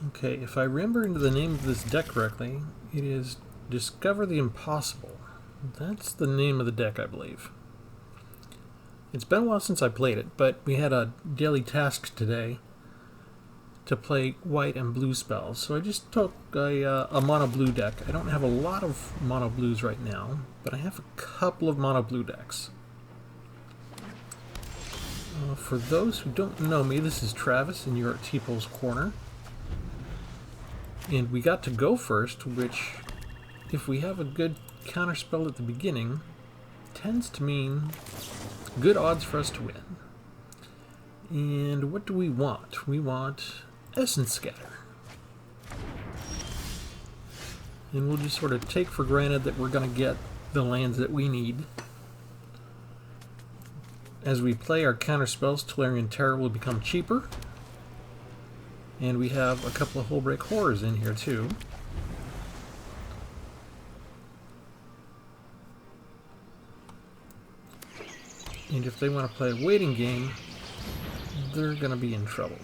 Okay, if I remember the name of this deck correctly, it is Discover the Impossible. That's the name of the deck, I believe. It's been a while since I played it, but we had a daily task today to play white and blue spells. So I just took a mono blue deck. I don't have a lot of mono blues right now, but I have a couple of mono blue decks. For those who don't know me, this is Travis, and you're at Tpull's Corner. And we got to go first, which, if we have a good counterspell at the beginning, tends to mean good odds for us to win. And what do we want? We want Essence Scatter. And we'll just sort of take for granted that we're going to get the lands that we need. As we play our counterspells, Tolarian Terror will become cheaper. And we have a couple of Hullbreak Horrors in here too. And if they want to play a waiting game, they're going to be in trouble.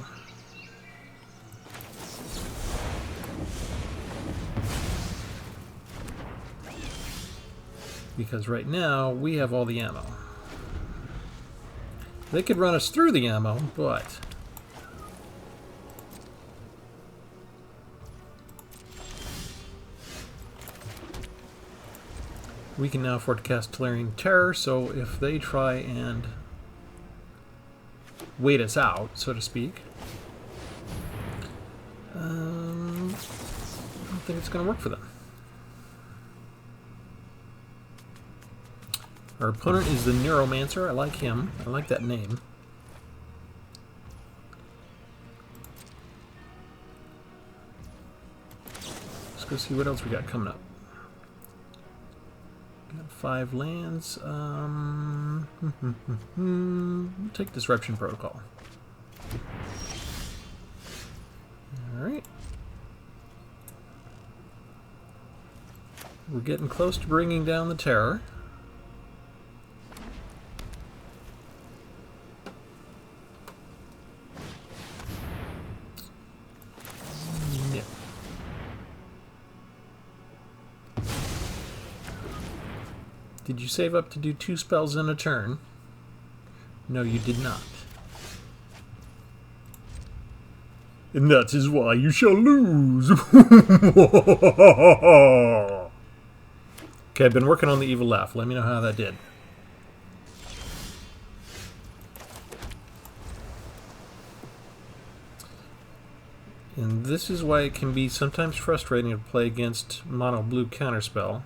Because right now, we have all the ammo. They could run us through the ammo, but we can now afford to cast Tolarian Terror, so if they try and wait us out, so to speak, I don't think it's going to work for them. Our opponent is the Neuromancer. I like him. I like that name. Let's go see what else we got coming up. Got 5 lands. We'll take Disruption Protocol. Alright. We're getting close to bringing down the Terror. Did you save up to do 2 spells in a turn? No, you did not. And that is why you shall lose. Okay, I've been working on the evil laugh. Let me know how that did. And this is why it can be sometimes frustrating to play against mono blue counterspell.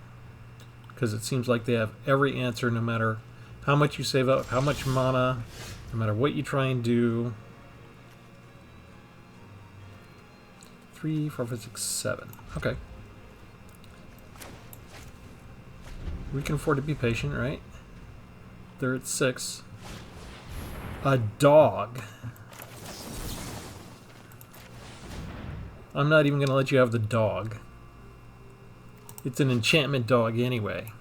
Because it seems like they have every answer, no matter how much you save up, how much mana, no matter what you try and do. 3, 4, 5, 6, 7. Okay. We can afford to be patient, right? They're at 6. A dog. I'm not even going to let you have the dog. It's an enchantment dog anyway.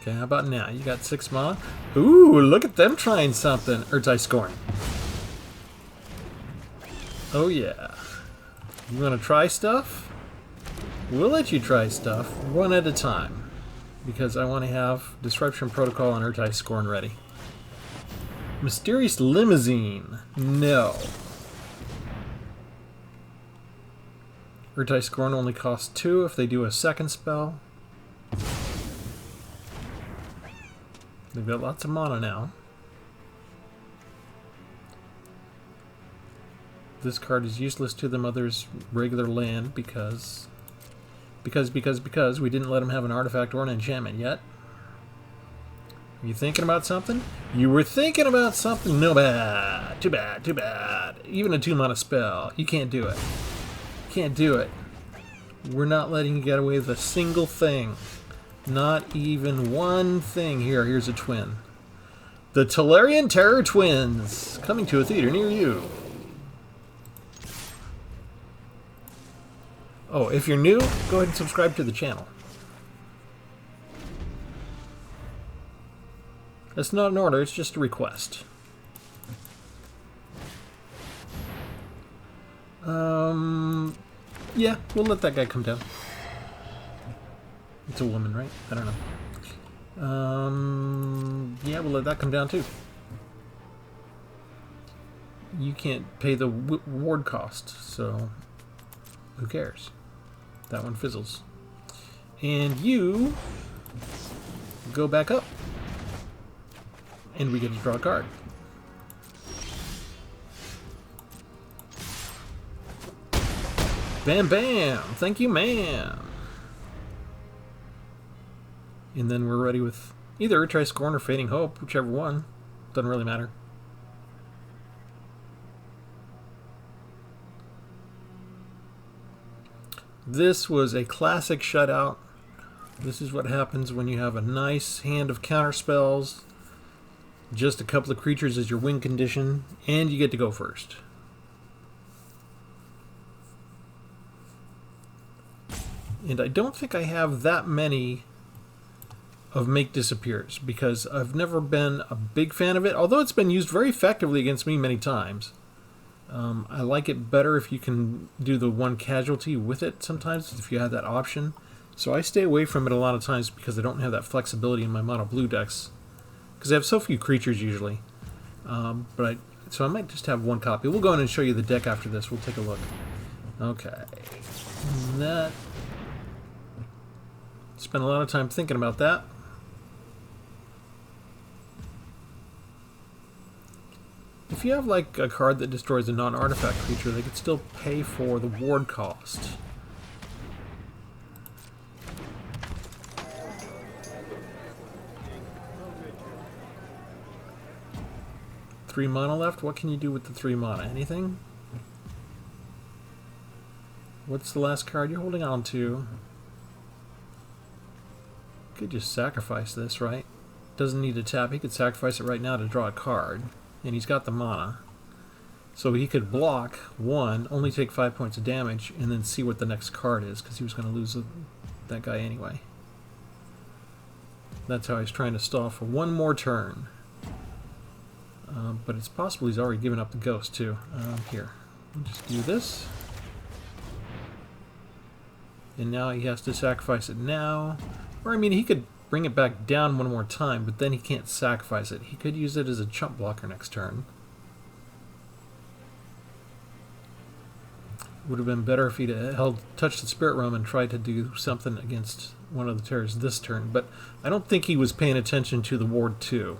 Okay, how about now? You got 6 mana? Ooh, look at them trying something. Urtai scoring. Oh yeah. You want to try stuff? We'll let you try stuff one at a time. Because I want to have Disruption Protocol and Urtai scoring ready. Mysterious Limousine. No. Urtai Scorn only costs 2 if they do a second spell. They've got lots of mana now. This card is useless to them other's regular land because we didn't let them have an artifact or an enchantment yet. Are you thinking about something? You were thinking about something? No bad. Too bad, too bad. Even a 2 mana spell. You can't do it. Can't do it. We're not letting you get away with a single thing. Not even one thing. Here's a twin. The Tolarian Terror Twins. Coming to a theater near you. Oh, if you're new, go ahead and subscribe to the channel. That's not an order, it's just a request. Yeah, we'll let that guy come down. It's a woman, right? I don't know. Yeah, we'll let that come down too. You can't pay the ward cost, so who cares? That one fizzles. And you go back up. And we get to draw a card. Bam bam! Thank you, ma'am! And then we're ready with either Try Scorn or Fading Hope, whichever one. Doesn't really matter. This was a classic shutout. This is what happens when you have a nice hand of counter spells, just a couple of creatures as your win condition, and you get to go first. And I don't think I have that many of Make Disappears, because I've never been a big fan of it, although it's been used very effectively against me many times. I like it better if you can do the one casualty with it sometimes, if you have that option. So I stay away from it a lot of times because I don't have that flexibility in my mono blue decks, because I have so few creatures usually. So I might just have one copy. We'll go in and show you the deck after this. We'll take a look. Okay. That. Spent a lot of time thinking about that. If you have like a card that destroys a non-artifact creature, they could still pay for the ward cost. Three mana left? What can you do with the 3 mana? Anything? What's the last card you're holding on to? Could just sacrifice this, right? Doesn't need to tap. He could sacrifice it right now to draw a card. And he's got the mana. So he could block 1, only take 5 points of damage, and then see what the next card is, because he was going to lose that guy anyway. That's how he's trying to stall for one more turn. But it's possible he's already given up the ghost, too. Here. We'll just do this. And now he has to sacrifice it now. Or, I mean, he could bring it back down one more time, but then he can't sacrifice it. He could use it as a chump blocker next turn. Would have been better if he'd touched the Spirit Realm and tried to do something against one of the terrors this turn, but I don't think he was paying attention to the Ward 2.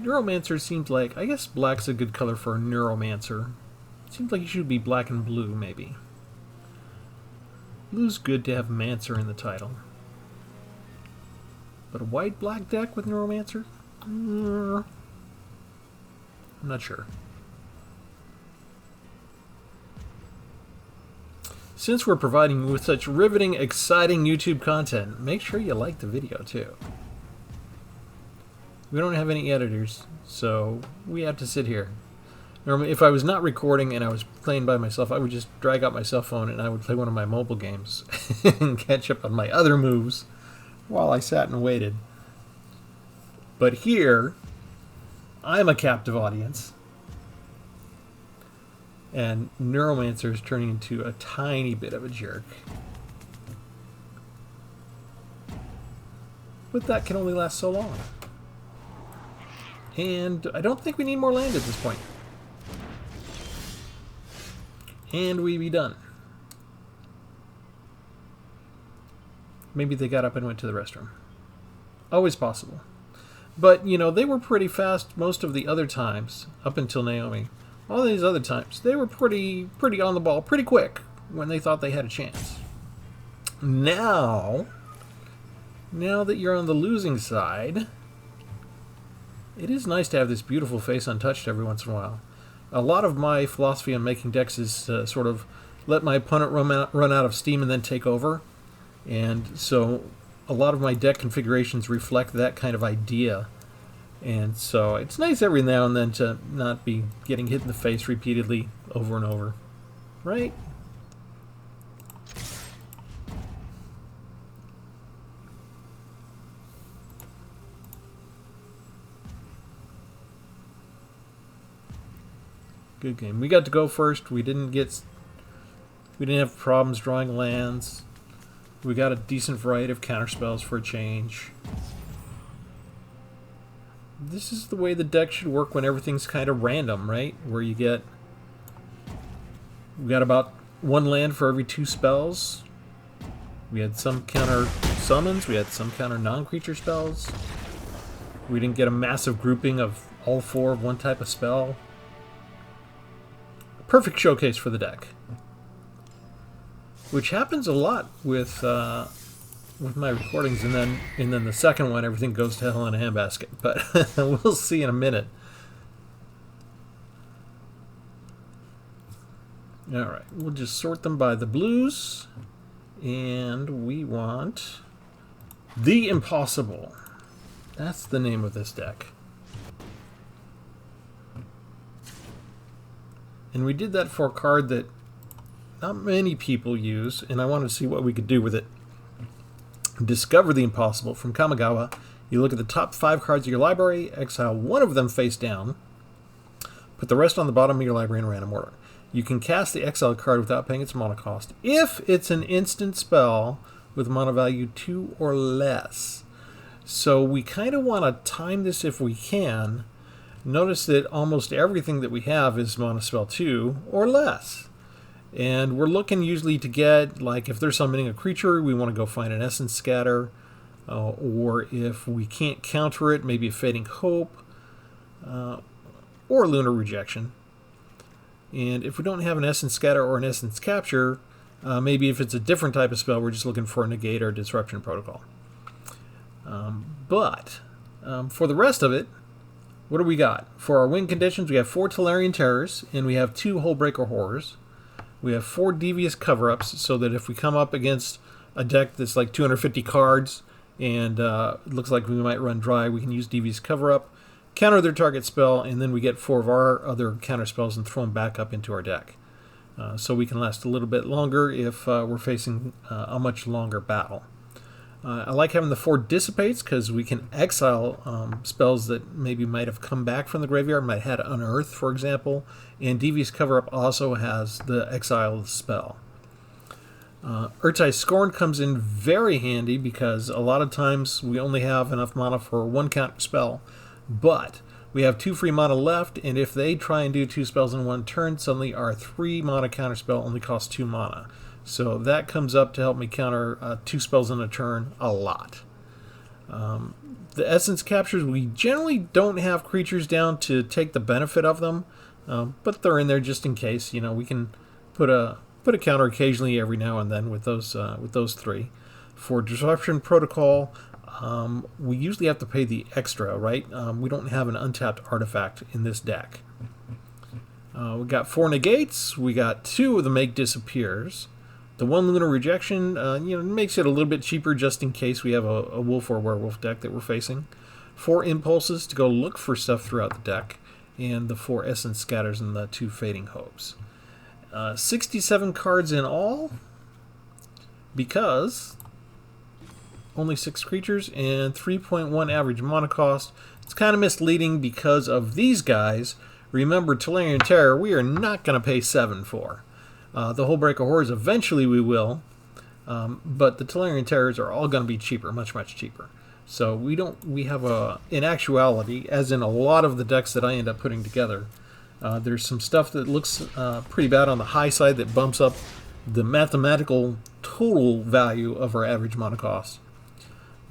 Neuromancer seems like, I guess black's a good color for a Neuromancer. Seems like it should be black and blue, maybe. Blue's good to have Mancer in the title. But a white-black deck with Neuromancer? I'm not sure. Since we're providing you with such riveting, exciting YouTube content, make sure you like the video too. We don't have any editors, so we have to sit here. Normally, if I was not recording and I was playing by myself, I would just drag out my cell phone and I would play one of my mobile games and catch up on my other moves while I sat and waited. But here, I'm a captive audience. And Neuromancer is turning into a tiny bit of a jerk. But that can only last so long. And I don't think we need more land at this point. And we be done. Maybe they got up and went to the restroom. Always possible. But, you know, they were pretty fast most of the other times, up until Naomi. All these other times, they were pretty on the ball, pretty quick, when they thought they had a chance. Now that you're on the losing side, it is nice to have this beautiful face untouched every once in a while. A lot of my philosophy on making decks is sort of let my opponent run out of steam and then take over. And so a lot of my deck configurations reflect that kind of idea. And so it's nice every now and then to not be getting hit in the face repeatedly over and over. Right? Good game. We got to go first. We didn't have problems drawing lands. We got a decent variety of counterspells for a change. This is the way the deck should work when everything's kind of random, right? Where we got about 1 land for every 2 spells. We had some counter summons. We had some counter non-creature spells. We didn't get a massive grouping of all 4 of one type of spell. Perfect showcase for the deck, which happens a lot with my recordings, and then the second one everything goes to hell in a handbasket. But we'll see in a minute. All right, we'll just sort them by the blues, and we want the Impossible. That's the name of this deck. And we did that for a card that not many people use, and I wanted to see what we could do with it. Discover the Impossible. From Kamigawa, you look at the top 5 cards of your library, exile 1 of them face down, put the rest on the bottom of your library in random order. You can cast the exiled card without paying its mana cost if it's an instant spell with mana value 2 or less. So we kind of want to time this if we can. Notice that almost everything that we have is mana spell 2 or less. And we're looking usually to get, like, if they're summoning a creature, we want to go find an Essence Scatter. Or if we can't counter it, maybe a Fading Hope. Or Lunar Rejection. And if we don't have an Essence Scatter or an Essence Capture, maybe if it's a different type of spell, we're just looking for a Negate or Disruption Protocol. But for the rest of it, what do we got? For our win conditions, we have 4 Tolarian Terrors, and we have 2 Hullbreaker Horrors. We have 4 Devious Cover-Ups, so that if we come up against a deck that's like 250 cards, and it looks like we might run dry, we can use Devious Cover-Up, counter their target spell, and then we get 4 of our other counter spells and throw them back up into our deck. So we can last a little bit longer if we're facing a much longer battle. I like having the 4 Dissipates because we can exile spells that maybe might have come back from the graveyard, might have had Unearth, for example, and Devious Cover-Up also has the exile spell. Urtai Scorn comes in very handy because a lot of times we only have enough mana for 1 counter spell, but we have 2 free mana left, and if they try and do 2 spells in 1 turn, suddenly our 3 mana counter spell only costs 2 mana. So that comes up to help me counter 2 spells in a turn a lot. The Essence Captures, we generally don't have creatures down to take the benefit of them, but they're in there just in case. You know, we can put a counter occasionally every now and then with those 3. For Disruption Protocol, we usually have to pay the extra, right? We don't have an untapped artifact in this deck. We got 4 Negates. We got 2 of the Make Disappears. The 1 Lunar Rejection, makes it a little bit cheaper just in case we have a wolf or werewolf deck that we're facing. 4 Impulses to go look for stuff throughout the deck, and the 4 Essence Scatters and the 2 Fading Hopes. 67 cards in all, because only 6 creatures and 3.1 average mana cost. It's kind of misleading because of these guys. Remember, Tolarian Terror, we are not going to pay 7 for. The Hullbreaker Horrors, eventually we will, but the Tolarian Terrors are all going to be cheaper, much, much cheaper. So we have in actuality, as in a lot of the decks that I end up putting together, there's some stuff that looks pretty bad on the high side that bumps up the mathematical total value of our average mana cost.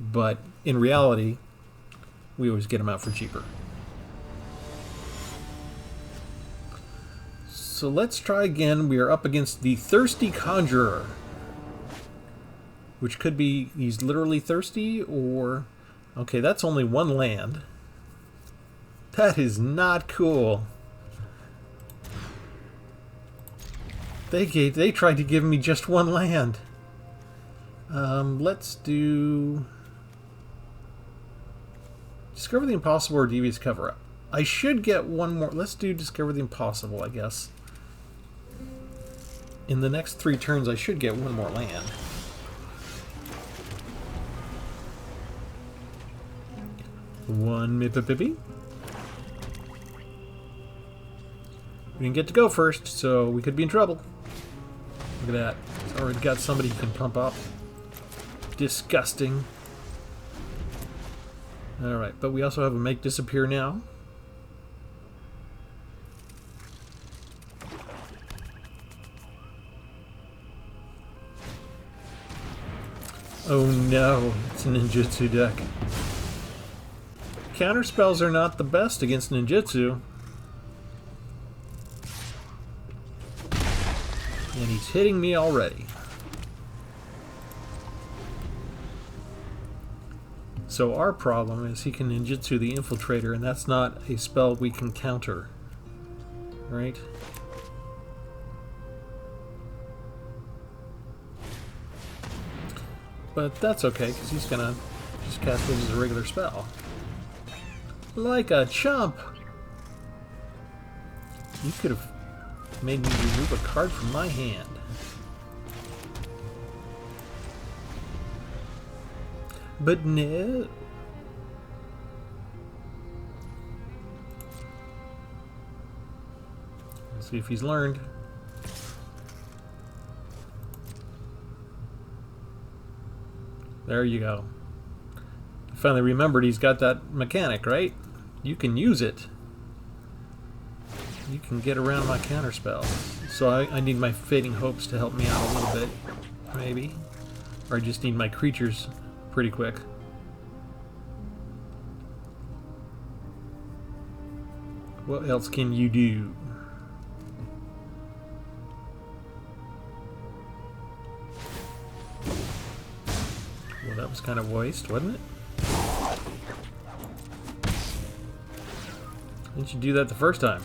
But in reality, we always get them out for cheaper. So let's try again. We are up against the Thirsty Conjurer, which could be he's literally thirsty, or okay, that's only 1 land. That is not cool. They tried to give me just 1 land. Let's do Discover the Impossible or Devious Cover-Up. I should get 1 more. Let's do Discover the Impossible, I guess. In the next 3 turns, I should get 1 more land. One Mippipippy. We didn't get to go first, so we could be in trouble. Look at that. It's already got somebody who can pump up. Disgusting. Alright, but we also have a make disappear now. Oh no, it's a ninjutsu deck. Counter spells are not the best against ninjutsu. And he's hitting me already. So our problem is he can ninjutsu the infiltrator, and that's not a spell we can counter. Right? But that's okay, because he's gonna just cast it as a regular spell. Like a chump! You could have made me remove a card from my hand. But no. Let's see if he's learned. There you go. I finally remembered he's got that mechanic, right? You can use it. You can get around my counterspell. So I need my Fading Hopes to help me out a little bit, maybe. Or I just need my creatures pretty quick. What else can you do? Well, that was kind of waste, wasn't it? Didn't you do that the first time?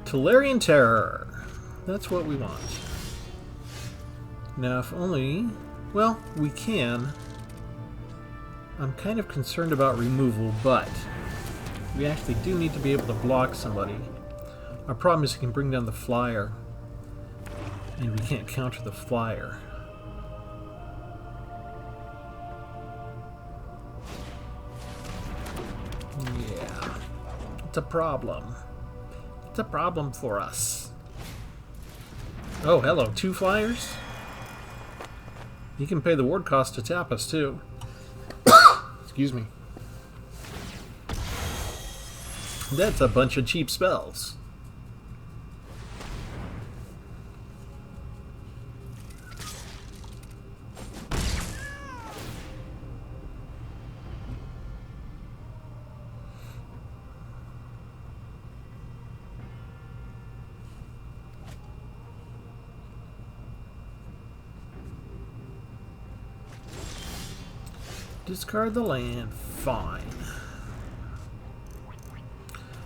Tolarian Terror. That's what we want. Now, if only... Well, we can. I'm kind of concerned about removal, but we actually do need to be able to block somebody. Our problem is he can bring down the flyer, and we can't counter the flyer. Yeah. It's a problem. It's a problem for us. Oh, hello. 2 flyers? You can pay the ward cost to tap us, too. Excuse me. That's a bunch of cheap spells. Discard the land. Fine.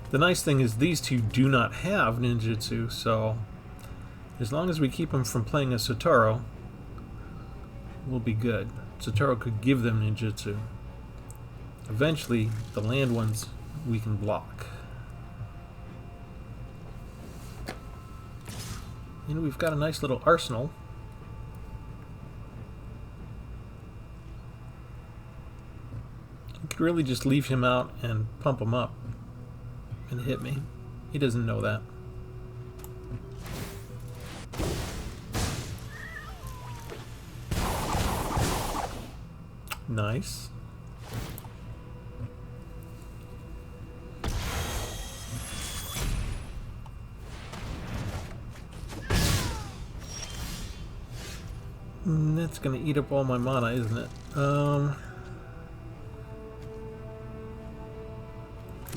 The nice thing is these two do not have ninjutsu, so as long as we keep them from playing a Sotaro, we'll be good. Sotaro could give them ninjutsu. Eventually, the land ones we can block. And we've got a nice little arsenal. Could really just leave him out and pump him up and hit me. He doesn't know that. Nice. That's gonna eat up all my mana, isn't it?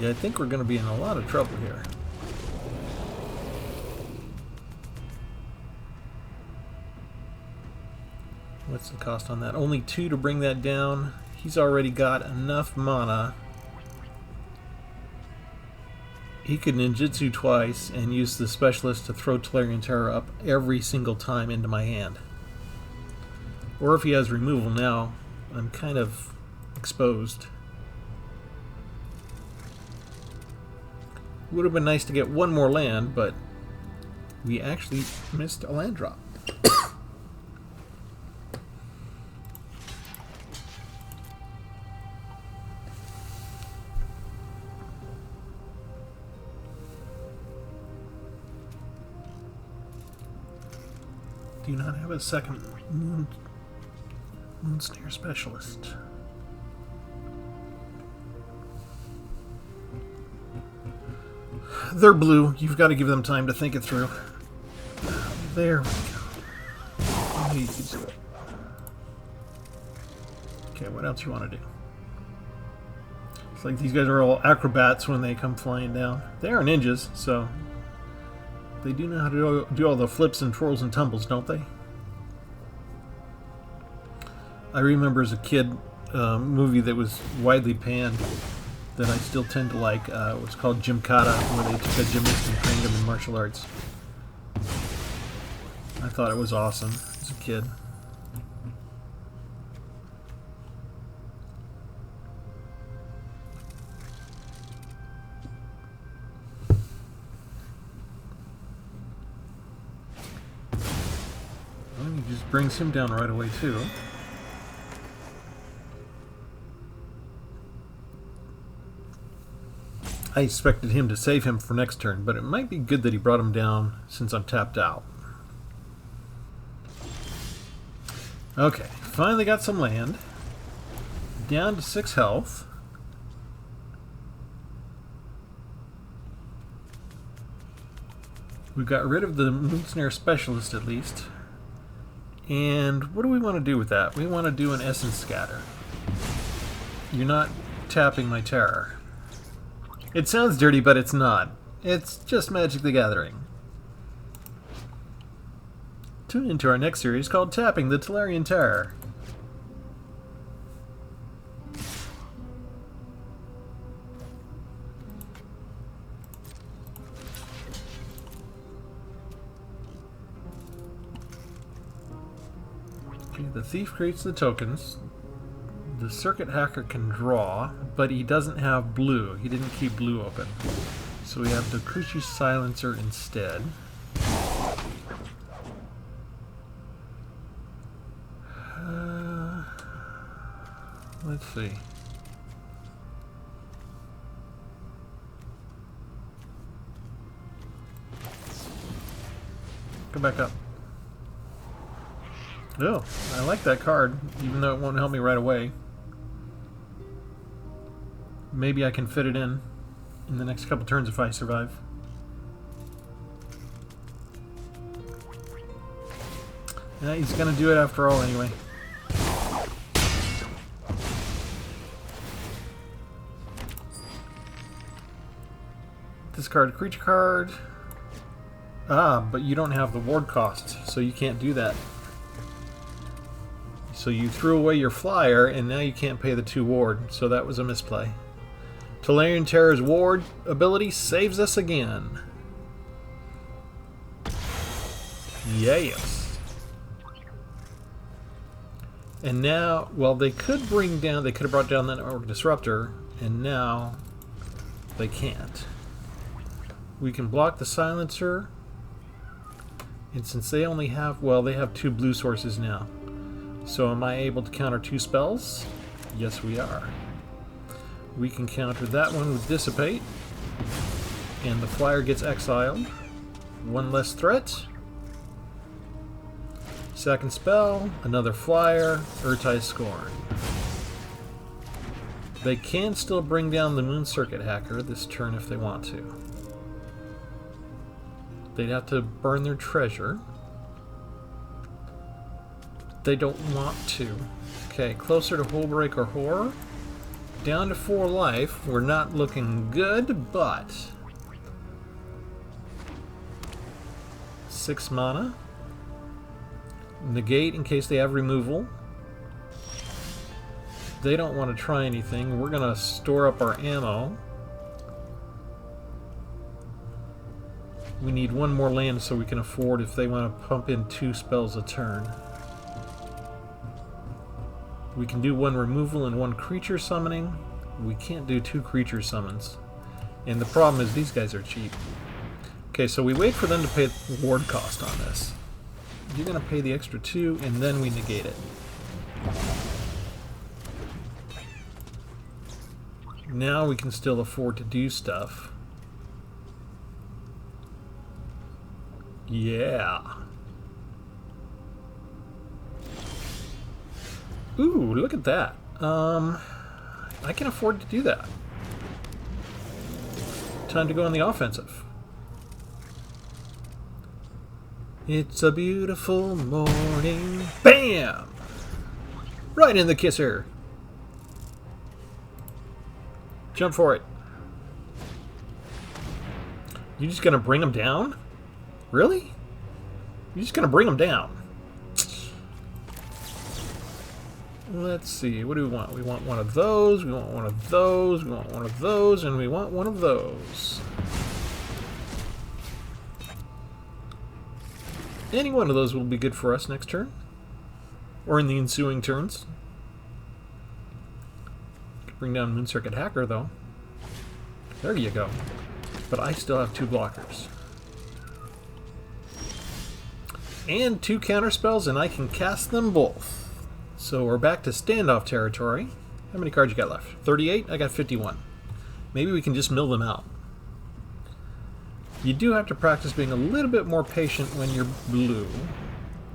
Yeah, I think we're going to be in a lot of trouble here. What's the cost on that? Only 2 to bring that down. He's already got enough mana. He could ninjutsu twice and use the specialist to throw Tolarian Terror up every single time into my hand. Or if he has removal now, I'm kind of exposed. Would have been nice to get one more land, but we actually missed a land drop. do not have a second moon snare specialist. They're blue. You've got to give them time to think it through. There we go. Okay, what else you want to do? It's like these guys are all acrobats when they come flying down. They are ninjas, so they do know how to do all the flips and twirls and tumbles, don't they? I remember as a kid a movie that was widely panned that I still tend to like. It was called Gymkata, where they took a gymnast and trained him in martial arts. I thought it was awesome as a kid. Well, he just brings him down right away too. I expected him to save him for next turn, but it might be good that he brought him down since I'm tapped out. Okay, finally got some land. Down to 6 health. We got rid of the Moon Snare Specialist at least. And what do we want to do with that? We want to do an Essence Scatter. You're not tapping my terror. It sounds dirty, but it's not. It's just Magic the Gathering. Tune into our next series called Tapping the Tolarian Terror. Okay, the thief creates the tokens. The circuit hacker can draw, but he doesn't have blue. He didn't keep blue open. So we have the Kuchi Silencer instead. Let's see. Go back up. Oh, I like that card, even though it won't help me right away. Maybe I can fit it in the next couple turns if I survive. Yeah, he's gonna do it after all anyway. Discard a creature card. Ah, but you don't have the ward cost, so you can't do that. So you threw away your flyer, and now you can't pay the 2 ward, so that was a misplay. Tolarian Terror's ward ability saves us again. Yes. And now, well, they could have brought down that Orc Disruptor, and now they can't. We can block the Silencer, and since they only have, well, they have 2 blue sources now. So am I able to counter 2 spells? Yes, we are. We can counter that one with Dissipate, and the flyer gets exiled. 1 less threat. Second spell, another flyer, Urtai Scorn. They can still bring down the Moon Circuit Hacker this turn if they want to. They'd have to burn their treasure. They don't want to. Okay, closer to Hullbreak or Horror. Down to 4 life. We're not looking good, but 6 mana. Negate in case they have removal. They don't want to try anything. We're going to store up our ammo. We need 1 more land so we can afford if they want to pump in 2 spells a turn. We can do 1 removal and 1 creature summoning. We can't do 2 creature summons. And the problem is these guys are cheap. Okay, so we wait for them to pay the ward cost on this. You're going to pay the extra 2, and then we negate it. Now we can still afford to do stuff. Yeah. Ooh, look at that. I can afford to do that. Time to go on the offensive. It's a beautiful morning. Bam! Right in the kisser. Jump for it. You just gonna bring him down? Really? You're just gonna bring him down? Let's see, what do we want? We want one of those, we want one of those, we want one of those, and we want one of those. Any one of those will be good for us next turn. Or in the ensuing turns. Bring down Moon Circuit Hacker, though. There you go. But I still have 2 blockers. And 2 counterspells, and I can cast them both. So we're back to standoff territory. How many cards you got left? 38? I got 51. Maybe we can just mill them out. You do have to practice being a little bit more patient when you're blue.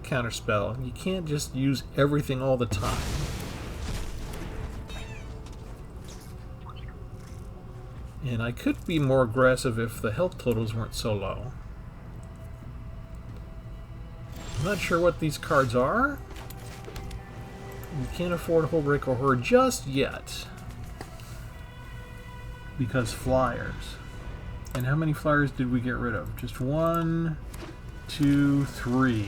Counterspell. You can't just use everything all the time. And I could be more aggressive if the health totals weren't so low. I'm not sure what these cards are. You can't afford Hullbreak or Horror just yet. Because flyers. And how many flyers did we get rid of? Just 1, 2, 3.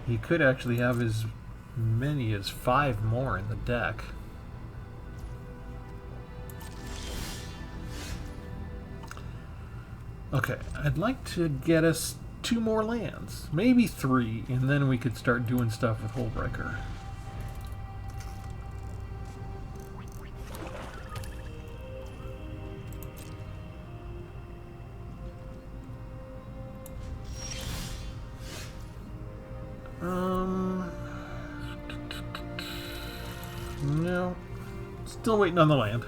He could actually have as many as 5 more in the deck. Okay, I'd like to get us 2 more lands. Maybe 3, and then we could start doing stuff with Hullbreaker. No. Still waiting on the land.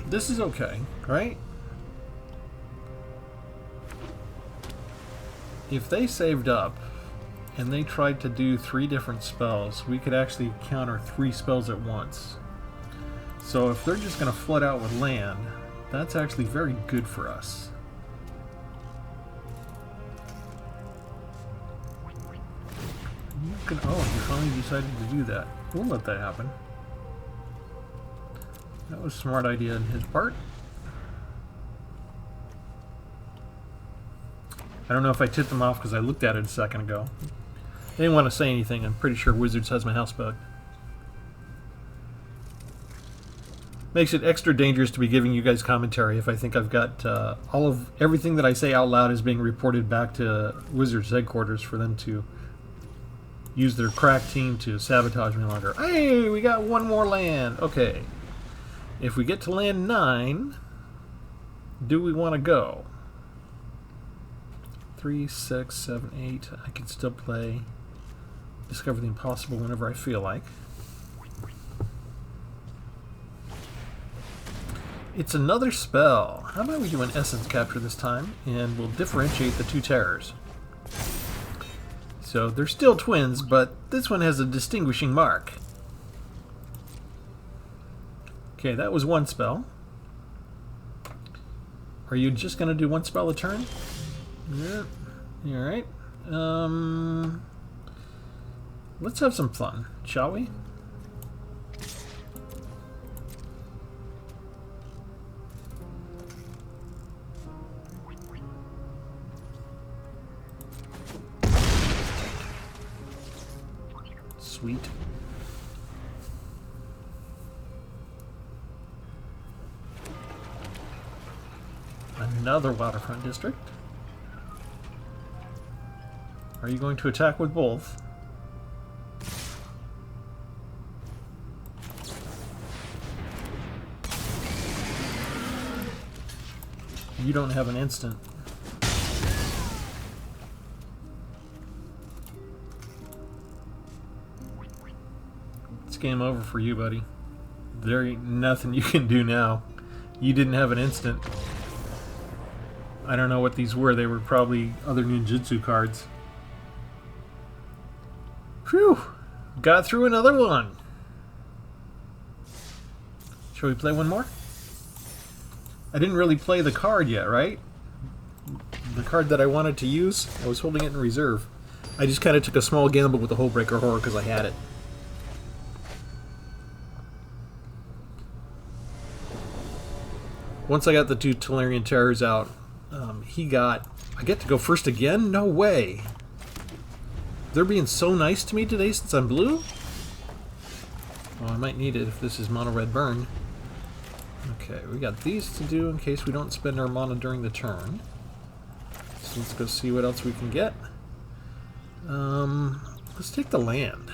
This is okay, right? If they saved up and they tried to do 3 different spells, we could actually counter 3 spells at once. So if they're just going to flood out with land, that's actually very good for us. Oh, he finally decided to do that. We'll let that happen. That was a smart idea on his part. I don't know if I tipped them off because I looked at it a second ago. They didn't want to say anything. I'm pretty sure Wizards has my house bug. Makes it extra dangerous to be giving you guys commentary if I think I've got everything that I say out loud is being reported back to Wizards headquarters for them to use their crack team to sabotage me longer. Hey, we got 1 more land. Okay. If we get to land 9, do we want to go? 3, 6, 7, 8. I can still play Discover the Impossible whenever I feel like. It's another spell. How about we do an Essence Capture this time, and we'll differentiate the 2 terrors. So they're still twins, but this one has a distinguishing mark. Okay, that was 1 spell. Are you just going to do 1 spell a turn? Yeah. Alright. Let's have some fun, shall we? Sweet. Another waterfront district. Are you going to attack with both? You don't have an instant. It's game over for you, buddy. There ain't nothing you can do now. You didn't have an instant. I don't know what these were. They were probably other ninjutsu cards. Phew! Got through another one. Shall we play one more? I didn't really play the card yet, right? The card that I wanted to use, I was holding it in reserve. I just kind of took a small gamble with the Hullbreaker Horror because I had it. Once I got the 2 Tolarian Terrors out, he got... I get to go first again? No way! They're being so nice to me today since I'm blue? Oh, I might need it if this is Mono Red Burn. Okay, we got these to do in case we don't spend our mana during the turn. So let's go see what else we can get. Let's take the land.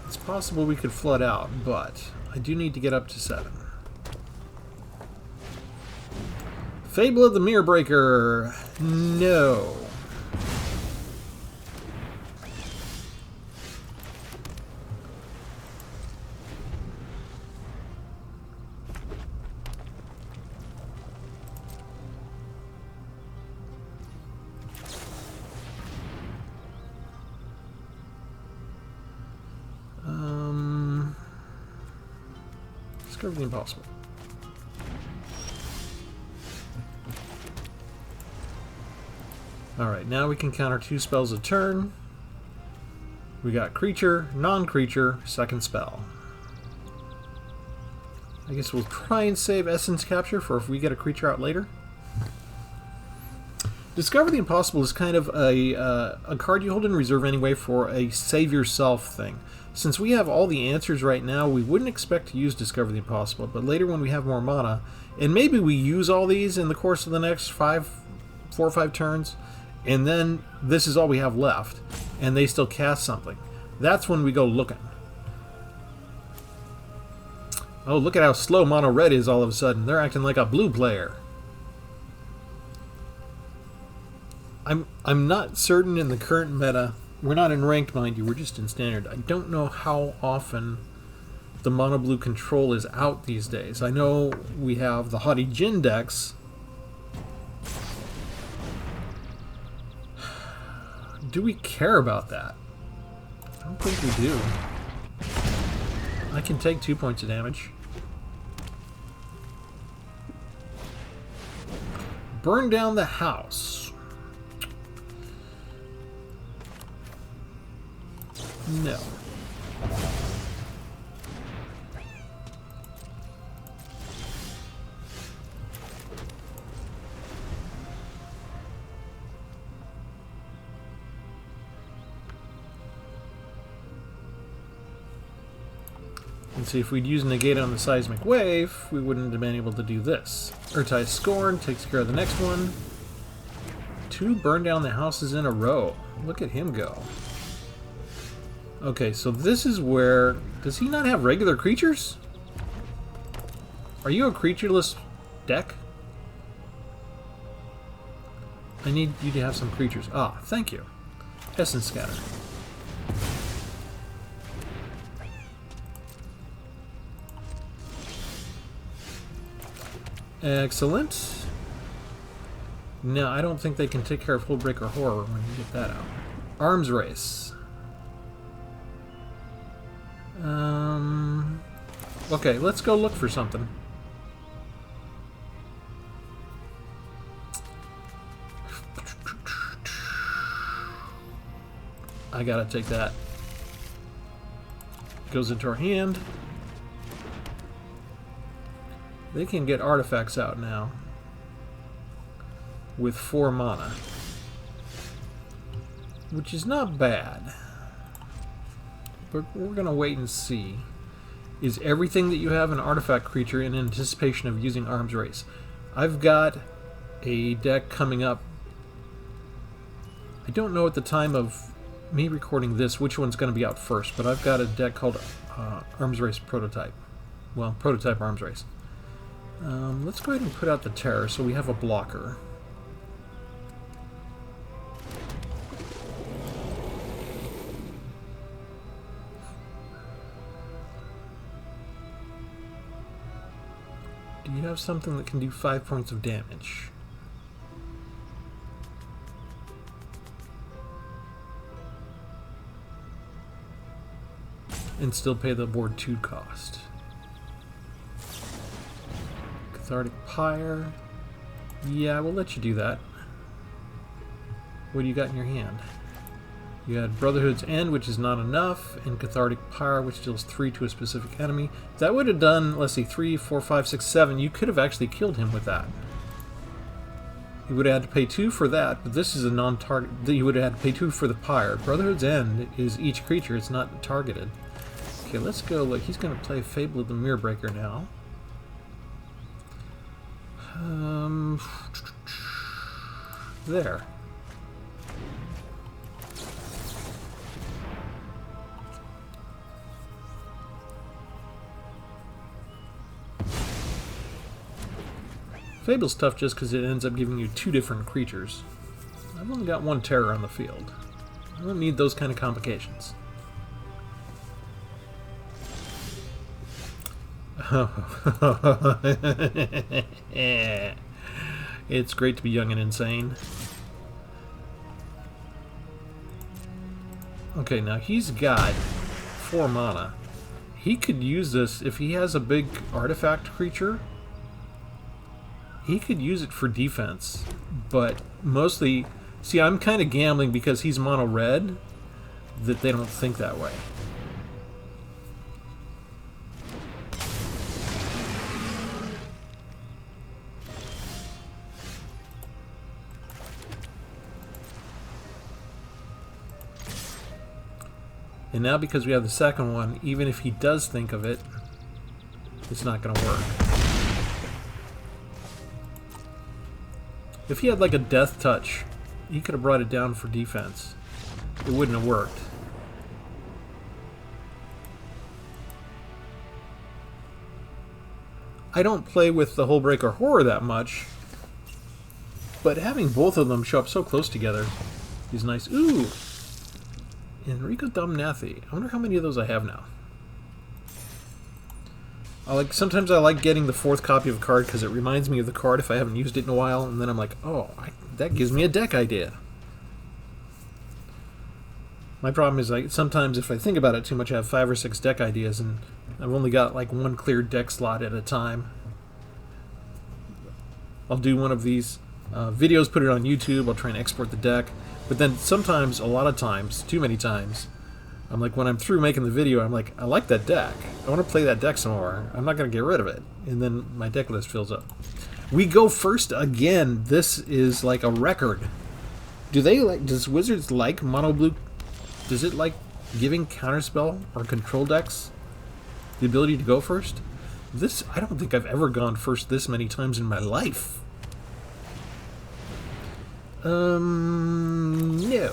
It's possible we could flood out, but I do need to get up to 7. Fable of the Mirror Breaker. No. Discover the impossible. Alright, now we can counter 2 spells a turn. We got creature, non-creature, second spell. I guess we'll try and save Essence Capture for if we get a creature out later. Discover the Impossible is kind of a card you hold in reserve anyway for a save yourself thing. Since we have all the answers right now, we wouldn't expect to use Discover the Impossible, but later when we have more mana, and maybe we use all these in the course of the next 4 or 5 turns, and then this is all we have left, and they still cast something. That's when we go looking. Oh, look at how slow Mono Red is all of a sudden. They're acting like a blue player. I'm not certain in the current meta. We're not in ranked, mind you. We're just in standard. I don't know how often the mono blue control is out these days. I know we have the Haughty Djinn decks. Do we care about that? I don't think we do. I can take 2 points of damage. Burn down the house. No. And see, if we'd used Negate on the Seismic Wave, we wouldn't have been able to do this. Urtai's Scorn takes care of the next one. 2 burn down the houses in a row. Look at him go. Okay, so this is where... Does he not have regular creatures? Are you a creatureless deck? I need you to have some creatures. Ah, thank you. Essence Scatter. Excellent. No, I don't think they can take care of Hullbreaker Horror when you get that out. Arms Race. Okay, let's go look for something. I gotta take that. Goes into our hand. They can get artifacts out now with 4 mana, which is not bad. But we're gonna wait and see. Is everything that you have an artifact creature in anticipation of using Arms Race? I've got a deck coming up. I don't know at the time of me recording this which one's going to be out first, but I've got a deck called Arms Race Prototype. Well, Prototype Arms Race. Let's go ahead and put out the Terror so we have a blocker. Do you have something that can do 5 points of damage? and still pay the board 2 cost. Cathartic Pyre. Yeah, we'll let you do that. What do you got in your hand? You had Brotherhood's End, which is not enough, and Cathartic Pyre, which deals 3 to a specific enemy. That would have done, let's see, 3, 4, 5, 6, 7. You could have actually killed him with that. You would have had to pay 2 for that, but this is a non-target. You would have had to pay 2 for the Pyre. Brotherhood's End is each creature, it's not targeted. Okay, let's go. Look, he's going to play Fable of the Mirrorbreaker now. There. Fable's tough just because it ends up giving you 2 different creatures. I've only got 1 terror on the field. I don't need those kind of complications. It's great to be young and insane. Okay, now he's got 4 mana. He could use this if he has a big artifact creature. He could use it for defense, but mostly... See, I'm kind of gambling because he's mono red that they don't think that way. And now because we have the second one, even if he does think of it, it's not going to work. If he had like a death touch, he could have brought it down for defense. It wouldn't have worked. I don't play with the Hullbreaker Horror that much, but having both of them show up so close together is nice. Ooh! Enrico Domnathi. I wonder how many of those I have now. Sometimes I like getting the 4th copy of a card because it reminds me of the card if I haven't used it in a while, and then I'm like, oh, that gives me a deck idea. My problem is sometimes if I think about it too much, I have 5 or 6 deck ideas, and I've only got like 1 clear deck slot at a time. I'll do one of these videos, put it on YouTube, I'll try and export the deck, but then sometimes, a lot of times, too many times, I'm like, when I'm through making the video, I'm like, I like that deck. I want to play that deck some more. I'm not going to get rid of it. And then my deck list fills up. We go first again. This is like a record. Does Wizards like mono blue? Does it like giving counterspell or control decks the ability to go first? I don't think I've ever gone first this many times in my life. No.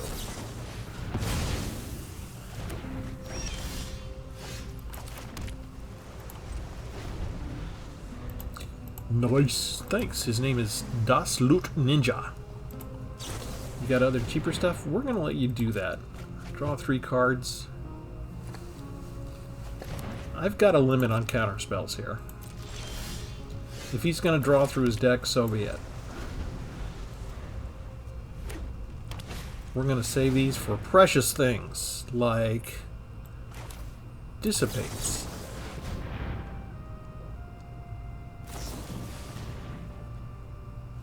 Nice. Thanks. His name is Das Loot Ninja. You got other cheaper stuff? We're going to let you do that. Draw 3 cards. I've got a limit on counterspells here. If he's going to draw through his deck, so be it. We're going to save these for precious things, like Dissipates.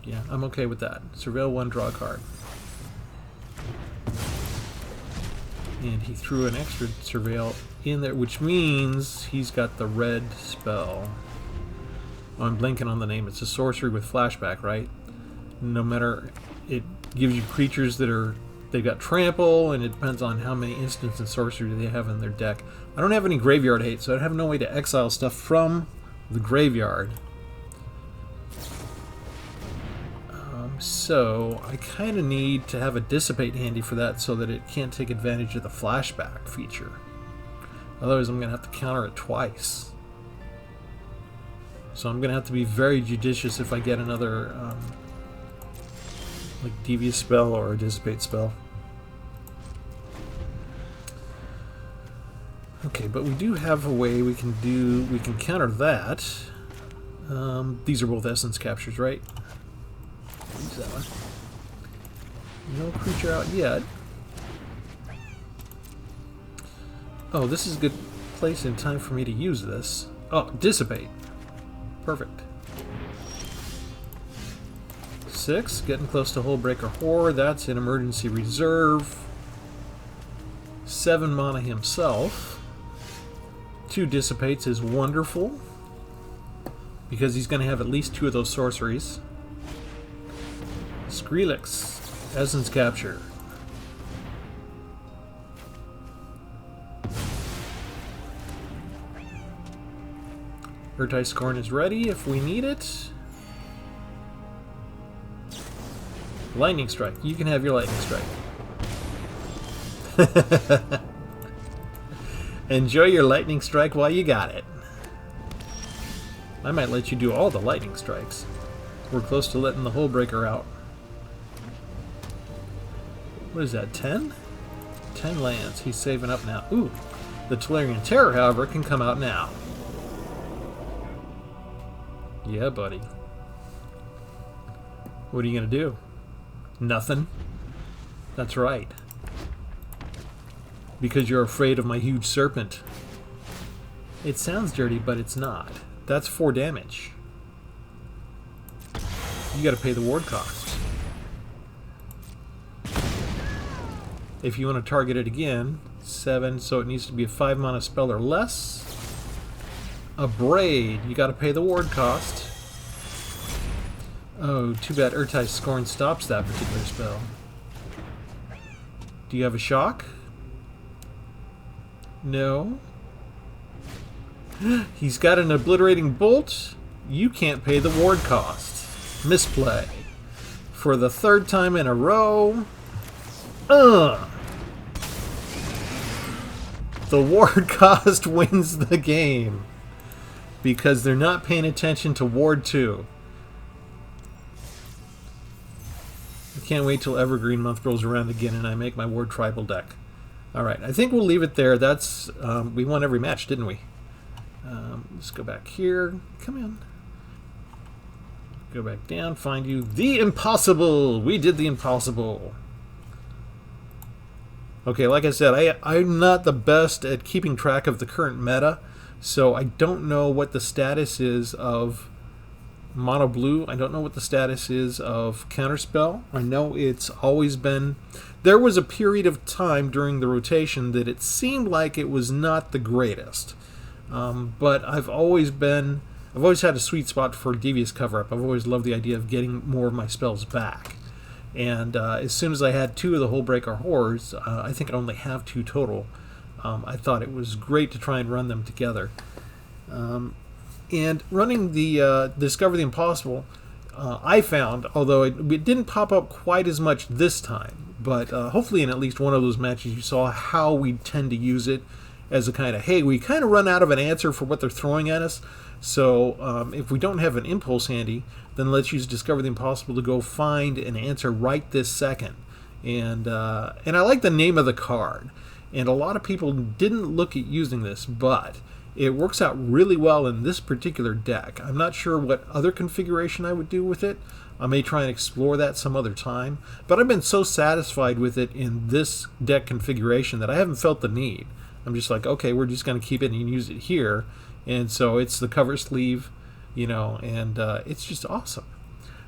Yeah, I'm okay with that. Surveil 1, draw a card. And he threw an extra Surveil in there, which means he's got the red spell. Oh, I'm blanking on the name. It's a sorcery with flashback, right? No matter... It gives you creatures that are... They've got trample, and it depends on how many instants and sorcery they have in their deck. I don't have any graveyard hate, so I have no way to exile stuff from the graveyard. So I kind of need to have a Dissipate handy for that so that it can't take advantage of the flashback feature. Otherwise I'm going to have to counter it twice. So I'm going to have to be very judicious if I get another like Devious spell or a Dissipate spell. Okay, but we do have a way we can counter that. These are both Essence Captures, right? Use that one. No creature out yet. Oh, this is good. place in time for me to use this. Oh, dissipate. Perfect. 6, getting close to Hullbreaker Horror. That's an emergency reserve. 7 mana himself. 2 dissipates is wonderful, because he's going to have at least 2 of those sorceries. Skrillex, Essence Capture. Urtai Scorn is ready if we need it. Lightning Strike. You can have your Lightning Strike. Enjoy your Lightning Strike while you got it. I might let you do all the Lightning Strikes. We're close to letting the Hullbreaker out. What is that, 10? 10 lands. He's saving up now. Ooh, the Tolarian Terror, however, can come out now. Yeah, buddy. What are you going to do? Nothing? That's right. Because you're afraid of my huge serpent. It sounds dirty, but it's not. That's 4 damage. You got to pay the ward cost. If you want to target it again, 7, so it needs to be a 5 mana spell or less. A Braid, you got to pay the ward cost. Oh, too bad Urtai Scorn stops that particular spell. Do you have a shock? No. He's got an Obliterating Bolt. You can't pay the ward cost. Misplay. For the 3rd time in a row. The ward cost wins the game. Because they're not paying attention to Ward 2. I can't wait till Evergreen Month rolls around again and I make my Ward Tribal deck. Alright, I think we'll leave it there. That's we won every match, didn't we? Let's go back here. Come in. Go back down, find you. The impossible! We did the impossible. Okay, like I said, I'm not the best at keeping track of the current meta. So I don't know what the status is of Mono Blue. I don't know what the status is of Counterspell. I know it's always been... There was a period of time during the rotation that it seemed like it was not the greatest. But I've always had a sweet spot for Devious Cover-Up. I've always loved the idea of getting more of my spells back. And as soon as I had 2 of the Hullbreaker Horrors, I think I only have 2 total. I thought it was great to try and run them together. And running the Discover the Impossible, I found, although it didn't pop up quite as much this time, but hopefully in at least one of those matches you saw how we tend to use it as a kind of, hey, we kind of run out of an answer for what they're throwing at us, so if we don't have an impulse handy, then let's use Discover the Impossible to go find an answer right this second. And I like the name of the card. And a lot of people didn't look at using this, but it works out really well in this particular deck. I'm not sure what other configuration I would do with it. I may try and explore that some other time. But I've been so satisfied with it in this deck configuration that I haven't felt the need. I'm just like, okay, we're just going to keep it and use it here. And so it's the cover sleeve, you know, and it's just awesome.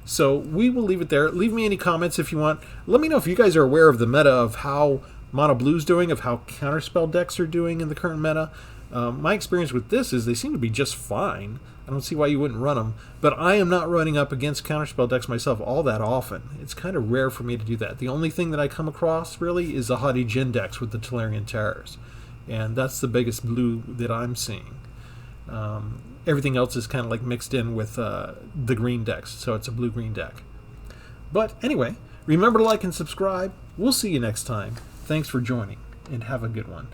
So we will leave it there. Leave me any comments if you want. Let me know if you guys are aware of the meta of how Mono Blue's doing, of how Counterspell decks are doing in the current meta. My experience with this is they seem to be just fine. I don't see why you wouldn't run them, but I am not running up against Counterspell decks myself all that often. It's kind of rare for me to do that. The only thing that I come across, really, is the Haughty Djinn decks with the Tolarian Terrors, and that's the biggest blue that I'm seeing. Everything else is kind of like mixed in with the green decks, so it's a blue-green deck. But anyway, remember to like and subscribe. We'll see you next time. Thanks for joining, and have a good one.